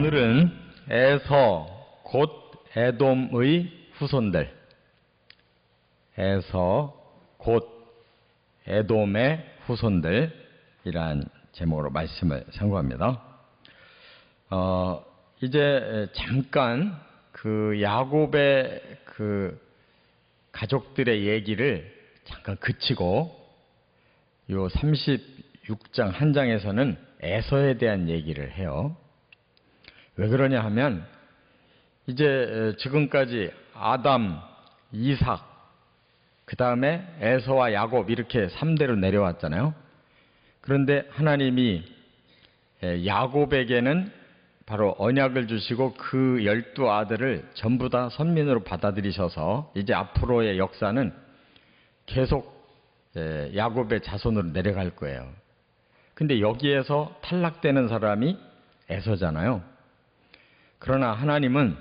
오늘은 에서 곧 에돔의 후손들, 에서 곧 에돔의 후손들이란 제목으로 말씀을 상고합니다. 이제 잠깐 그 야곱의 그 가족들의 얘기를 잠깐 그치고 요 36장 한 장에서는 에서에 대한 얘기를 해요. 왜 그러냐 하면 이제 지금까지 아담, 이삭, 그 다음에 에서와 야곱 이렇게 3대로 내려왔잖아요. 그런데 하나님이 야곱에게는 바로 언약을 주시고 그 12아들을 전부 다 선민으로 받아들이셔서 이제 앞으로의 역사는 계속 야곱의 자손으로 내려갈 거예요. 근데 여기에서 탈락되는 사람이 에서잖아요. 그러나 하나님은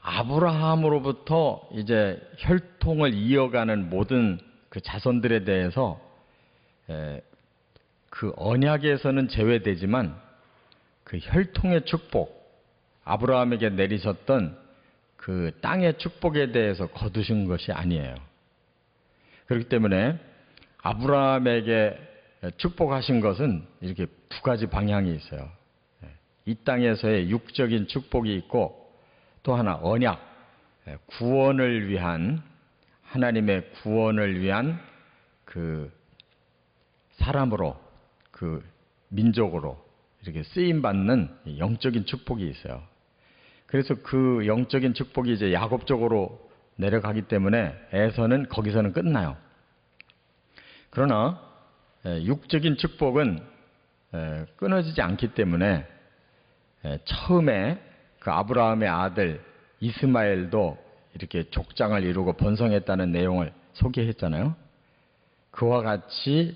아브라함으로부터 이제 혈통을 이어가는 모든 그 자손들에 대해서 그 언약에서는 제외되지만 그 혈통의 축복, 아브라함에게 내리셨던 그 땅의 축복에 대해서 거두신 것이 아니에요. 그렇기 때문에 아브라함에게 축복하신 것은 이렇게 두 가지 방향이 있어요. 이 땅에서의 육적인 축복이 있고 또 하나 언약, 구원을 위한, 하나님의 구원을 위한 그 사람으로, 그 민족으로 이렇게 쓰임받는 영적인 축복이 있어요. 그래서 그 영적인 축복이 이제 야곱 쪽으로 내려가기 때문에 에서는 거기서는 끝나요. 그러나 육적인 축복은 끊어지지 않기 때문에 처음에 그 아브라함의 아들 이스마엘도 이렇게 족장을 이루고 번성했다는 내용을 소개했잖아요. 그와 같이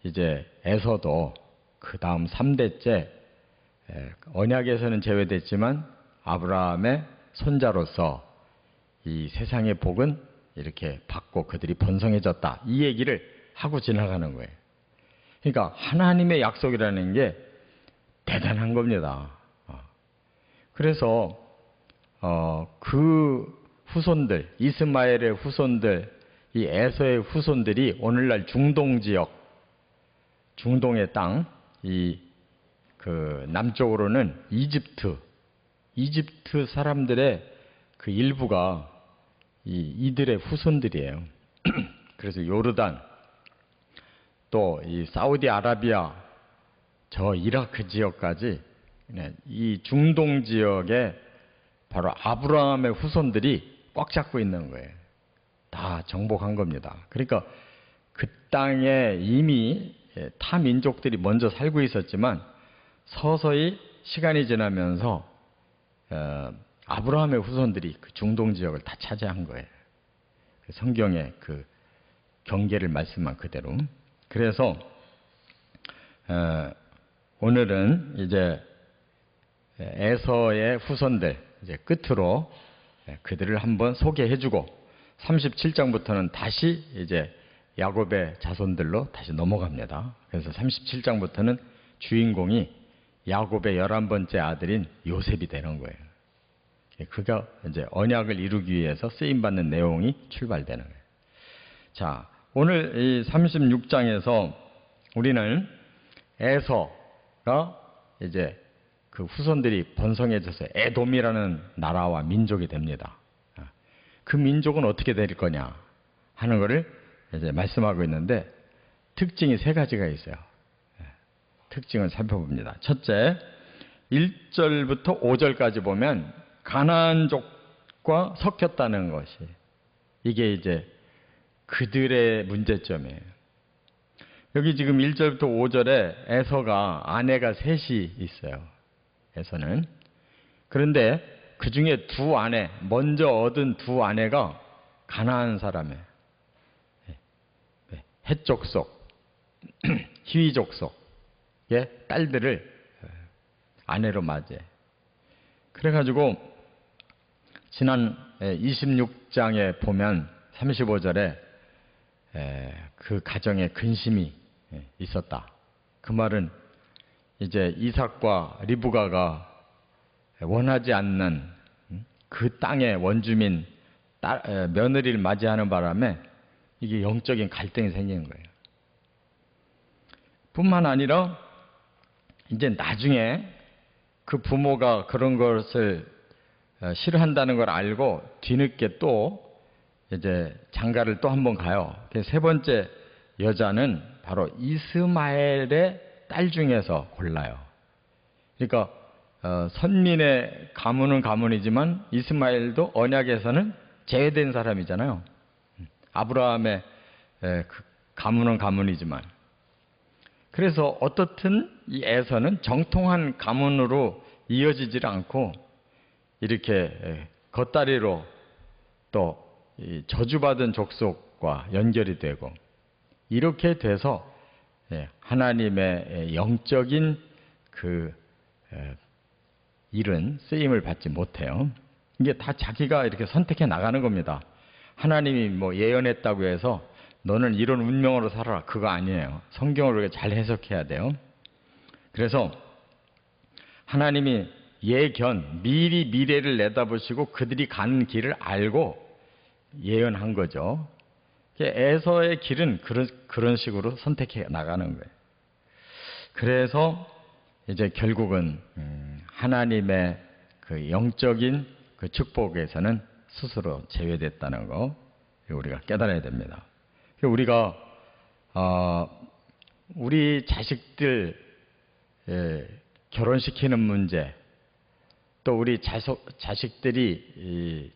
이제 에서도 그 다음 3대째 언약에서는 제외됐지만 아브라함의 손자로서 이 세상의 복은 이렇게 받고 그들이 번성해졌다. 이 얘기를 하고 지나가는 거예요. 그러니까 하나님의 약속이라는 게 대단한 겁니다. 그래서 그 후손들, 이스마엘의 후손들, 이 에서의 후손들이 오늘날 중동 지역, 중동의 땅, 이 그 남쪽으로는 이집트 사람들의 그 일부가 이들의 후손들이에요. 그래서 요르단, 또 이 사우디아라비아, 저 이라크 지역까지 이 중동 지역에 바로 아브라함의 후손들이 꽉 잡고 있는 거예요. 다 정복한 겁니다. 그러니까 그 땅에 이미 타 민족들이 먼저 살고 있었지만 서서히 시간이 지나면서 아브라함의 후손들이 그 중동 지역을 다 차지한 거예요. 성경의 그 경계를 말씀한 그대로. 그래서 오늘은 이제 에서의 후손들 이제 끝으로 그들을 한번 소개해주고 37장부터는 다시 이제 야곱의 자손들로 다시 넘어갑니다. 그래서 37장부터는 주인공이 야곱의 11번째 아들인 요셉이 되는 거예요. 그가 이제 언약을 이루기 위해서 쓰임받는 내용이 출발되는 거예요. 자, 오늘 이 36장에서 우리는 에서가 이제 그 후손들이 번성해져서 에돔이라는 나라와 민족이 됩니다. 그 민족은 어떻게 될 거냐 하는 것을 이제 말씀하고 있는데 특징이 세 가지가 있어요. 특징을 살펴봅니다. 첫째, 1절부터 5절까지 보면 가나안족과 섞였다는 것이 이게 이제 그들의 문제점이에요. 여기 지금 1절부터 5절에 에서가 아내가 셋이 있어요. 에서는. 그런데 그 중에 두 아내, 먼저 얻은 두 아내가 가나안 사람이에요. 헷족 속, 히위족 속의 딸들을 아내로 맞이해. 그래가지고 지난 26장에 보면 35절에 그 가정에 근심이 있었다. 그 말은 이제 이삭과 리브가가 원하지 않는 그 땅의 원주민 며느리를 맞이하는 바람에 이게 영적인 갈등이 생기는 거예요. 뿐만 아니라 이제 나중에 그 부모가 그런 것을 싫어한다는 걸 알고 뒤늦게 또 이제 장가를 또 한 번 가요. 세 번째 여자는 바로 이스마엘의 딸 중에서 골라요. 그러니까 선민의 가문은 가문이지만 이스마엘도 언약에서는 제외된 사람이잖아요. 아브라함의 그 가문은 가문이지만. 그래서 어떻든 이 에서는 정통한 가문으로 이어지질 않고 이렇게 겉다리로 또 저주받은 족속과 연결이 되고 이렇게 돼서 하나님의 영적인 그 일은 쓰임을 받지 못해요. 이게 다 자기가 이렇게 선택해 나가는 겁니다. 하나님이 뭐 예언했다고 해서 너는 이런 운명으로 살아라, 그거 아니에요. 성경을 잘 해석해야 돼요. 그래서 하나님이 예견, 미리 미래를 내다보시고 그들이 가는 길을 알고 예언한 거죠. 에서의 길은 그런 식으로 선택해 나가는 거예요. 그래서 이제 결국은 하나님의 그 영적인 그 축복에서는 스스로 제외됐다는 거 우리가 깨달아야 됩니다. 우리가 우리 자식들 결혼시키는 문제, 또 우리 자식들이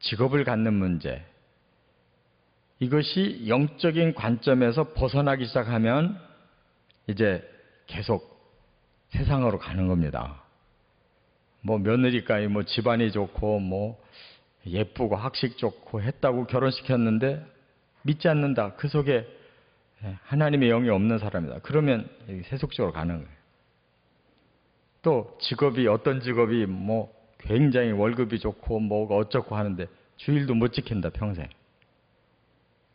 직업을 갖는 문제, 이것이 영적인 관점에서 벗어나기 시작하면 이제 계속 세상으로 가는 겁니다. 뭐 며느리까지 뭐 집안이 좋고 뭐 예쁘고 학식 좋고 했다고 결혼시켰는데 믿지 않는다. 그 속에 하나님의 영이 없는 사람이다. 그러면 세속적으로 가는 거예요. 또 직업이 어떤 직업이 뭐 굉장히 월급이 좋고 뭐가 어쩌고 하는데 주일도 못 지킨다 평생.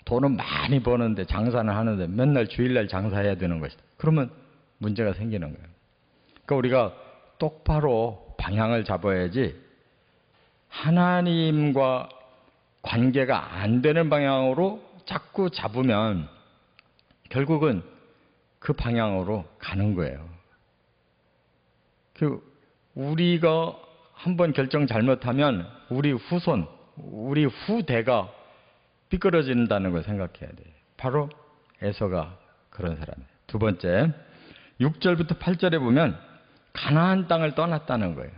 돈은 많이 버는데 장사는 하는데 맨날 주일날 장사해야 되는 것이다. 그러면 문제가 생기는 거예요. 그러니까 우리가 똑바로 방향을 잡아야지 하나님과 관계가 안 되는 방향으로 자꾸 잡으면 결국은 그 방향으로 가는 거예요. 우리가 한번 결정 잘못하면 우리 후손, 우리 후대가 삐뚤어진다는 걸 생각해야 돼요. 바로 에서가 그런 사람이에요. 두 번째, 6절부터 8절에 보면 가나안 땅을 떠났다는 거예요.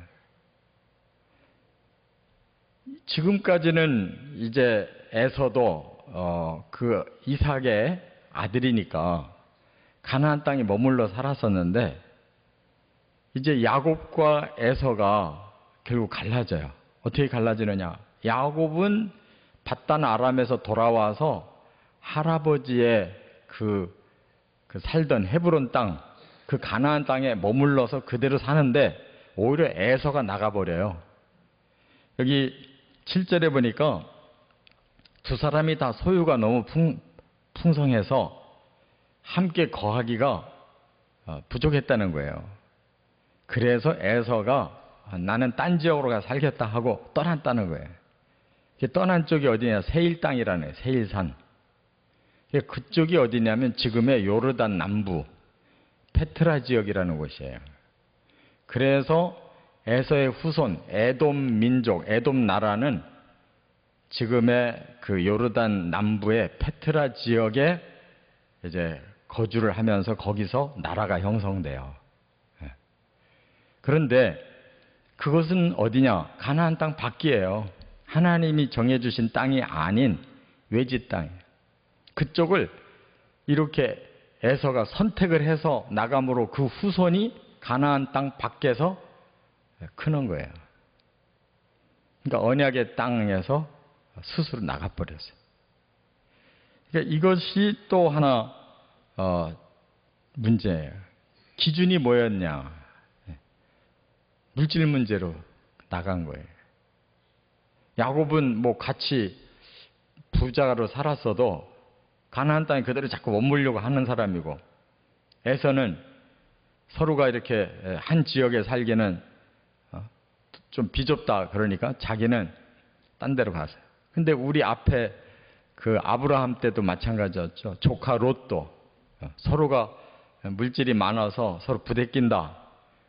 지금까지는 이제 에서도 그 이삭의 아들이니까 가나안 땅에 머물러 살았었는데 이제 야곱과 에서가 결국 갈라져요. 어떻게 갈라지느냐? 야곱은 밧단 아람에서 돌아와서 할아버지의 그 살던 헤브론 땅, 그 가나안 땅에 머물러서 그대로 사는데 오히려 에서가 나가버려요. 여기 7절에 보니까 두 사람이 다 소유가 너무 풍성해서 함께 거하기가 부족했다는 거예요. 그래서 에서가 나는 딴 지역으로 가 살겠다 하고 떠났다는 거예요. 떠난 쪽이 어디냐? 세일 땅이라네. 세일산. 그쪽이 어디냐면 지금의 요르단 남부 페트라 지역이라는 곳이에요. 그래서 에서의 후손 에돔 민족, 에돔 나라는 지금의 그 요르단 남부의 페트라 지역에 이제 거주를 하면서 거기서 나라가 형성돼요. 그런데 그것은 어디냐? 가나안 땅 밖이에요. 하나님이 정해주신 땅이 아닌 외지 땅이에요. 그쪽을 이렇게 에서가 선택을 해서 나감으로 그 후손이 가나안 땅 밖에서 크는 거예요. 그러니까 언약의 땅에서 스스로 나가버렸어요. 그러니까 이것이 또 하나 문제예요. 기준이 뭐였냐? 물질 문제로 나간 거예요. 야곱은 뭐 같이 부자로 살았어도 가나안 땅에 그대로 자꾸 머물려고 하는 사람이고, 에서는 서로가 이렇게 한 지역에 살기는 좀 비좁다 그러니까 자기는 딴 데로 갔어요. 근데 우리 앞에 그 아브라함 때도 마찬가지였죠. 조카 롯도 서로가 물질이 많아서 서로 부대낀다.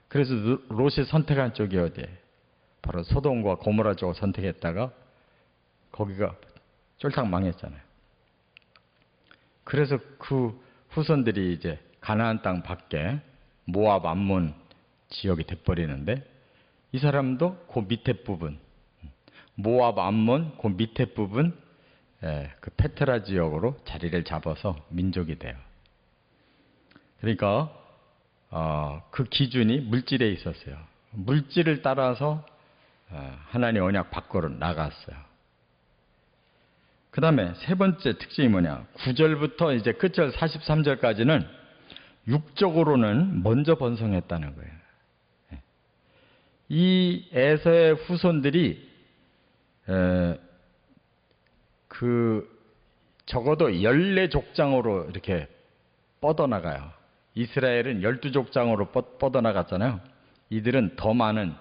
그래서 롯이 선택한 쪽이 어디예요? 바로 소돔과 고모라 쪽을 선택했다가 거기가 쫄딱 망했잖아요. 그래서 그 후손들이 이제 가나안 땅 밖에 모압 암몬 지역이 돼버리는데 이 사람도 그 밑에 부분 모압 암몬 그 밑에 부분 그 페트라 지역으로 자리를 잡아서 민족이 돼요. 그러니까 그 기준이 물질에 있었어요. 물질을 따라서 하나님 언약 밖으로 나갔어요. 그 다음에 세 번째 특징이 뭐냐? 9절부터 이제 끝절 43절까지는 육적으로는 먼저 번성했다는 거예요. 이 에서의 후손들이 적어도 14족장으로 이렇게 뻗어나가요. 이스라엘은 12족장으로 뻗어나갔잖아요. 이들은 더 많은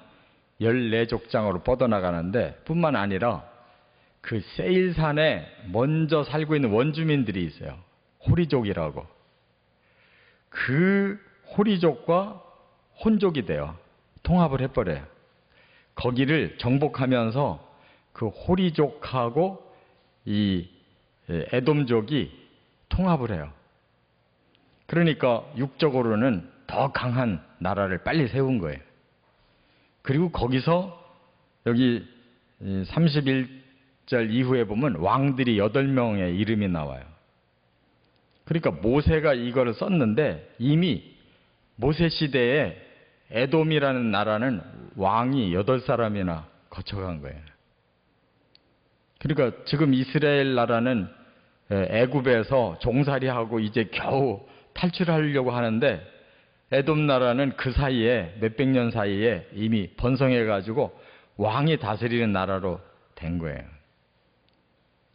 14족장으로 뻗어나가는데 뿐만 아니라 그 세일산에 먼저 살고 있는 원주민들이 있어요. 호리족이라고. 그 호리족과 혼족이 돼요. 통합을 해버려요. 거기를 정복하면서 그 호리족하고 이 에돔족이 통합을 해요. 그러니까 육적으로는 더 강한 나라를 빨리 세운 거예요. 그리고 거기서 여기 31절 이후에 보면 왕들이 8명의 이름이 나와요. 그러니까 모세가 이거를 썼는데 이미 모세 시대에 에돔이라는 나라는 왕이 8사람이나 거쳐간 거예요. 그러니까 지금 이스라엘 나라는 애굽에서 종살이하고 이제 겨우 탈출하려고 하는데 에돔 나라는 그 사이에 몇백 년 사이에 이미 번성해가지고 왕이 다스리는 나라로 된 거예요.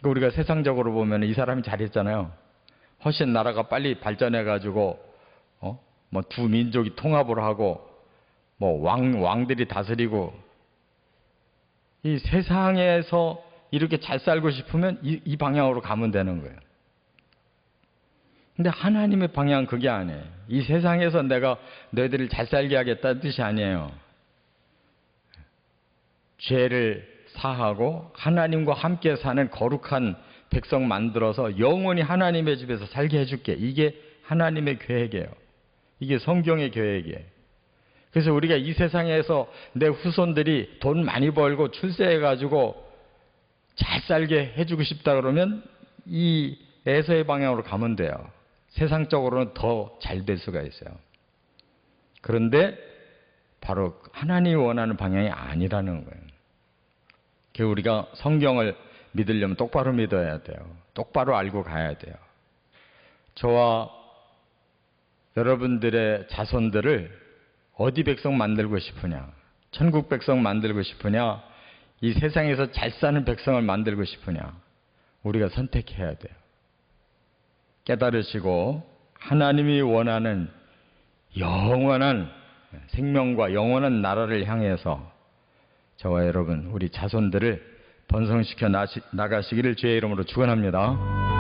그러니까 우리가 세상적으로 보면 이 사람이 잘했잖아요. 훨씬 나라가 빨리 발전해가지고 뭐 두 민족이 통합을 하고 뭐 왕들이 다스리고 이 세상에서 이렇게 잘 살고 싶으면 이 방향으로 가면 되는 거예요. 근데 하나님의 방향은 그게 아니에요. 이 세상에서 내가 너희들을 잘 살게 하겠다는 뜻이 아니에요. 죄를 사하고 하나님과 함께 사는 거룩한 백성 만들어서 영원히 하나님의 집에서 살게 해줄게. 이게 하나님의 계획이에요. 이게 성경의 계획이에요. 그래서 우리가 이 세상에서 내 후손들이 돈 많이 벌고 출세해가지고 잘 살게 해주고 싶다 그러면 이 에서의 방향으로 가면 돼요. 세상적으로는 더 잘 될 수가 있어요. 그런데 바로 하나님이 원하는 방향이 아니라는 거예요. 그래서 우리가 성경을 믿으려면 똑바로 믿어야 돼요. 똑바로 알고 가야 돼요. 저와 여러분들의 자손들을 어디 백성 만들고 싶으냐? 천국 백성 만들고 싶으냐? 이 세상에서 잘 사는 백성을 만들고 싶으냐? 우리가 선택해야 돼요. 깨달으시고 하나님이 원하는 영원한 생명과 영원한 나라를 향해서 저와 여러분, 우리 자손들을 번성시켜 나가시기를 주의 이름으로 축원합니다.